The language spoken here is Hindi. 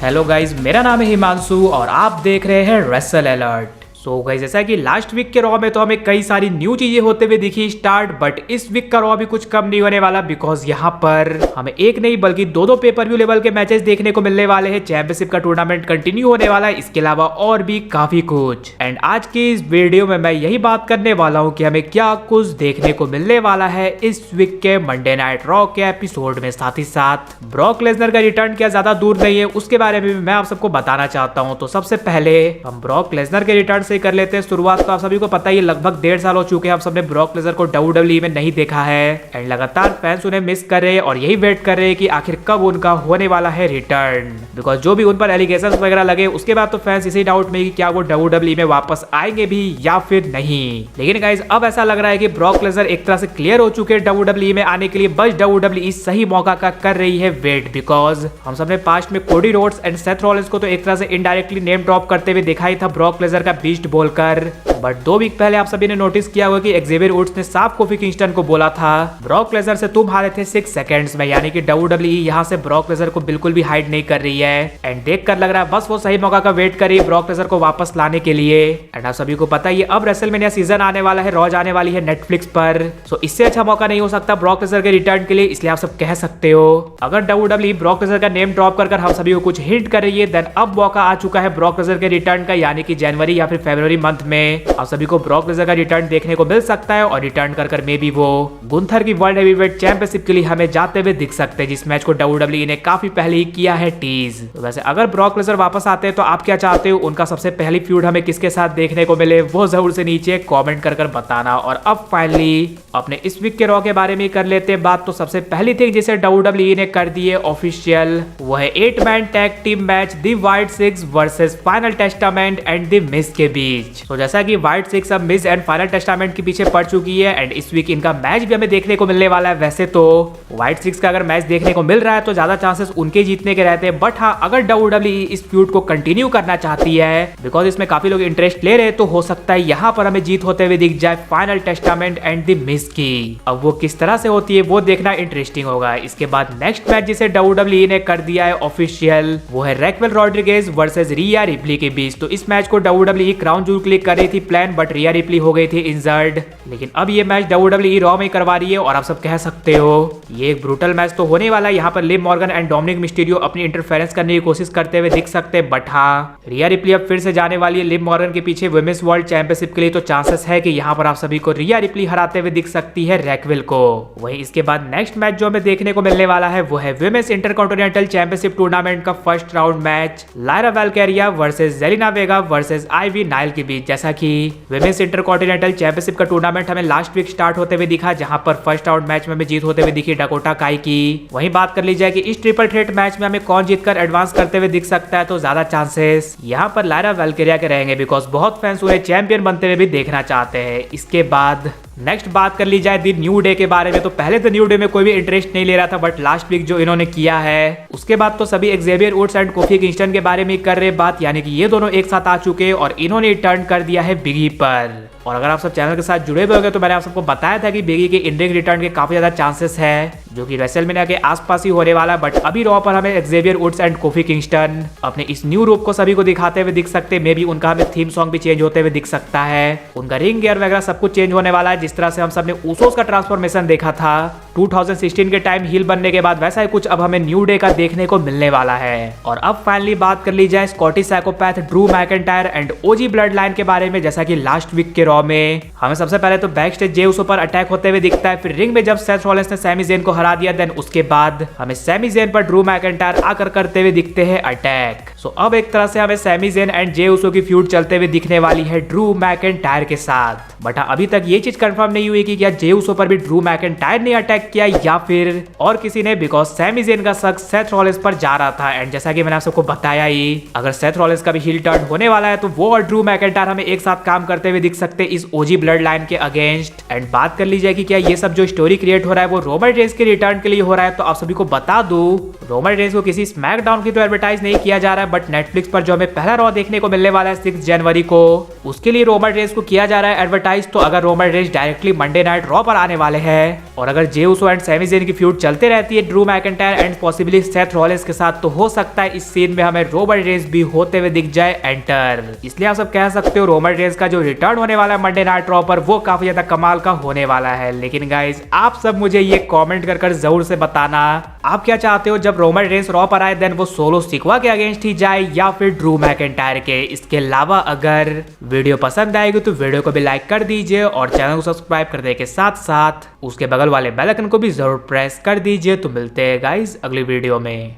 हेलो गाइज, मेरा नाम है हिमांशु और आप देख रहे हैं रेसल अलर्ट। सो गाइस, जैसा कि लास्ट वीक के रॉ में तो हमें कई सारी न्यू चीजें होते हुए दिखी स्टार्ट, बट इस वीक का रॉ भी कुछ कम नहीं होने वाला, बिकॉज यहाँ पर हमें एक नहीं बल्कि दो पेपर व्यू लेवल के मैचेस देखने को मिलने वाले हैं। चैंपियनशिप का टूर्नामेंट कंटिन्यू होने वाला है, इसके अलावा और भी काफी कुछ। एंड आज की इस वीडियो में मैं यही बात करने वाला हूँ कि हमें क्या कुछ देखने को मिलने वाला है इस वीक के मंडे नाइट रॉ के एपिसोड में। साथ ही साथ ब्रॉक लेसनर का रिटर्न क्या ज्यादा दूर नहीं है, उसके बारे में भी मैं आप सबको बताना चाहता हूँ। तो सबसे पहले हम ब्रॉक लेसनर के रिटर्न से कर लेते हैं शुरुआत। तो आप सभी को पता है लगभग 1.5 साल हो चुके हैं हम सबने ब्रॉक लेसनर को WWE में नहीं देखा है, एंड लगातार फैंस उन्हें मिस कर रहे हैं और यही वेट कर रहे हैं कि आखिर कब उनका होने वाला है रिटर्न। बिकॉज जो भी उन पर एलिगेशंस वगैरह लगे उसके बाद तो फैंस इसी डाउट में कि क्या वो WWE में वापस आएंगे भी या फिर नहीं। लेकिन गाइस, अब ऐसा लग रहा है कि ब्रॉक लेसनर एक तरह से क्लियर हो चुके हैं WWE में आने के लिए, बस WWE सही मौका का कर रही है वेट। बिकॉज हम सबने पास्ट में Cody Rhodes and Seth Rollins को तो एक तरह से इनडायरेक्टली नेम ड्रॉप करते हुए दिखा ही था ब्रॉक लेसनर का बीस्ट बोलकर, बट 2 वीक पहले आप सभी ने नोटिस किया होगा कि एक्जेवियर वुड्स ने साफ कोफी किंगस्टन को बोला था ब्रॉक लेसनर से तुम हारे थे 6 सेकंड्स में, यानी कि WWE यहाँ से ब्रॉक लेसनर को बिल्कुल भी हाइड नहीं कर रही है। एंड देखकर लग रहा है बस वो सही मौका का वेट कर रही है ब्रॉक लेसनर को वापस लाने के लिए। एंड आप सभी को पता है अब रेसलमेनिया सीजन आने वाला है, रॉ आने वाली है नेटफ्लिक्स पर, सो इससे अच्छा मौका नहीं हो सकता ब्रॉक लेसनर के रिटर्न के लिए। इसलिए आप सब कह सकते हो अगर WWE ब्रॉक लेसनर का नेम ड्रॉप कर हम सभी को कुछ हिंट कर रही है, देन अब मौका आ चुका है ब्रॉक लेसनर के रिटर्न का, यानी कि जनवरी या फिर फरवरी मंथ में आप सभी को ब्रॉक लेसनर का रिटर्न देखने को मिल सकता है। और रिटर्न कर मे बी वो गुंथर की वर्ल्ड हेवीवेट चैंपियनशिप के लिए हमें जाते हुए दिख सकते हैं, जिस मैच को WWE ने काफी पहले ही किया है टीज। तो वैसे अगर ब्रॉक लेसनर वापस आते हैं तो आप क्या चाहते हो उनका सबसे पहली फ्यूड हमें किसके साथ देखने को मिले, वो जरूर से नीचे कमेंट कर बताना। और अब फाइनली अपने इस वीक के रॉ के बारे में कर लेते हैं बात। तो सबसे पहली थिंग जिसे WWE ने कर दी है ऑफिशियल, वो है 8-मैन tag team match the White Six versus Final Testament and the Miz के बीच। तो जैसा कि व्हाइट सिक्स अब मिस एंड फाइनल टेस्टामेंट के पीछे पड़ चुकी है, एंड इस वीक इनका मैच भी हमें देखने को मिलने वाला है। वैसे तो व्हाइट सिक्स का अगर मैच देखने को मिल रहा है तो ज्यादा चांसेस उनके जीतने के रहते हैं, बट हाँ अगर WWE इस फ्यूड को कंटिन्यू करना चाहती है, बिकॉज इसमें काफी लोग इंटरेस्ट ले रहे हैं, तो हो सकता है यहाँ पर हमें जीत होते हुए दिख जाए final Testament and the miss की। अब वो किस तरह से होती है वो देखना इंटरेस्टिंग होगा। इसके बाद नेक्स्ट मैच जिसे WWE ने कर दिया है ऑफिशियल, वो है रैक्वेल रॉड्रिगेज वर्सेस रिया रिप्ली के बीच। तो इस मैच को WWE क्राउन जूल के लिए कर रही थी प्लान, बट रिया रिप्ली हो गई थी इंजर्ड, लेकिन अब ये मैच WWE रॉ में करवा रही है। और आप सब कह सकते हो ये एक ब्रूटल मैच तो होने वाला है, यहाँ पर Liv Morgan and Dominik Mysterio अपनी इंटरफेरेंस करने की कोशिश करते हुए दिख सकते हैं, बट हाँ रिया रिप्ली अब फिर से जाने वाली है लिव मॉर्गन के पीछे वुमेन्स वर्ल्ड चैंपियनशिप के लिए, तो चांसेस है कि यहाँ पर आप सभी को रिया रिप्ली हराते हुए दिख सकती है रैक्वेल को। वहीं इसके बाद नेक्स्ट मैच जो हमें देखने को मिलने वाला है वो है वुमेन्स इंटरकॉन्टिनेंटल चैंपियनशिप टूर्नामेंट का first round match, Lyra Valkyria versus Zelina Vega versus Ivy Nile के बीच। जैसा कि वुमेन्स इंटरकॉन्टिनेंटल चैंपियनशिप का टूर्नामेंट हमें लास्ट वीक स्टार्ट होते हुए दिखा, जहां पर फर्स्ट राउंड मैच में हमें जीत होते हुए दिखी डकोटा काई की। वहीं बात कर ली जाए कि इस ट्रिपल थ्रेट मैच में हमें कौन जीतकर एडवांस करते हुए दिख सकता है, तो ज्यादा चांसेस यहाँ पर लायरा वैल्केरिया के रहेंगे, बिकॉज बहुत फैंस उन्हें चैंपियन बनते हुए भी देखना चाहते हैं। इसके बाद नेक्स्ट बात कर ली जाए द न्यू डे के बारे में, तो पहले तो न्यू डे में कोई भी इंटरेस्ट नहीं ले रहा था, बट लास्ट वीक जो इन्होंने किया है उसके बाद तो सभी Xavier Woods and Kofi Kingston के बारे में कर रहे बात, यानी कि ये दोनों एक साथ आ चुके और इन्होंने टर्न कर दिया है बिगी पर। और अगर आप सब चैनल के साथ जुड़े हुए होंगे तो मैंने आप सबको बताया था कि बिगी के इन रिंग रिटर्न के काफी ज्यादा चांसेस है, जो कि रेसलमेनिया के आसपास ही होने वाला है। बट अभी रॉ पर हमें Xavier Woods and Kofi Kingston अपने इस न्यू रूप को सभी को दिखाते हुए दिख सकते हैं। मे बी उनका हमें थीम सॉन्ग भी चेंज होते हुए दिख सकता है, उनका रिंग गियर वगैरह सब कुछ चेंज होने वाला है। जिस तरह से हम सबने ऊसोस का ट्रांसफॉर्मेशन देखा था 2016 के टाइम हील बनने के बाद, वैसा ही कुछ अब हमें न्यू डे का देखने को मिलने वाला है। और अब फाइनली बात कर ली जाए Scottish psychopath Drew McIntyre and OG blood line के बारे में। जैसा कि लास्ट वीक के रॉ में हमें सबसे पहले तो बैक स्टेज जे उसो पर अटैक होते हुए दिखता है, फिर रिंग में जब सेथ रॉलिंस ने सैमी ज़ेन को हरा दिया, देन उसके बाद हमें सैमी ज़ेन पर ड्रू मैकिंटायर आकर करते हुए दिखते हैं अटैक। सो अब एक तरह से हमें सैमी ज़ेन एंड जे उसो की फ्यूड चलते हुए दिखने वाली है ड्रू मैकिंटायर के साथ। बट अभी तक ये चीज कंफर्म नहीं हुई कि क्या जे उसो पर भी ड्रू मैकिंटायर ने अटैक किया या फिर और किसी ने, बिकॉज सैमी ज़ेन का शक सेथ रॉलिंस पर जा रहा था। एंड जैसा कि मैंने आप सबको बताया ही, अगर सेथ रॉलिंस का भी हील टर्न होने वाला है तो वो और ड्रू मैकिंटायर हमें एक साथ काम करते हुए दिख सकते हैं इस ओजी ब्लड लाइन के अगेंस्ट। एंड बात कर ली जाए कि क्या ये सब जो स्टोरी क्रिएट हो रहा है वो रोमन रेंस के रिटर्न के लिए हो रहा है, तो आप सभी को बता दूं रोमन रेंस को किसी स्मैकडाउन की तो एडवर्टाइज नहीं किया जा रहा है, बट नेटफ्लिक्स पर जो हमें पहला रॉ देखने को मिलने वाला है 6 जनवरी को, उसके लिए रोमन रेंस को किया जा रहा है एडवर्टाइज। तो अगर Roman Reigns directly Monday night raw पर आने वाले हैं और अगर जे यूसो एंड सैमी ज़ेन की फ्यूड चलते रहती है Drew McIntyre and possibly Seth Rollins के साथ, तो हो सकता है इस सीन में हमें रोमन रेंस भी होते हुए दिख जाए एंटर। इसलिए आप सब कह सकते हो रोमन रेंस का जो रिटर्न होने वाला है मंडे नाइट रॉ पर वो काफी ज्यादा कमाल का होने वाला है। लेकिन गाइज आप सब मुझे ये कमेंट कर जरूर से बताना आप क्या चाहते हो, जब रोमन रेंस रॉ पर आए देन वो सोलो सिक्वा के अगेंस्ट ही जाए या फिर ड्रू मैकिंटायर के। इसके अलावा अगर वीडियो पसंद आएगी तो वीडियो को भी लाइक कर दीजिए और चैनल को सब्सक्राइब करने के साथ साथ उसके बगल वाले बेल आइकन को भी जरूर प्रेस कर दीजिए। तो मिलते हैं गाइज अगली वीडियो में।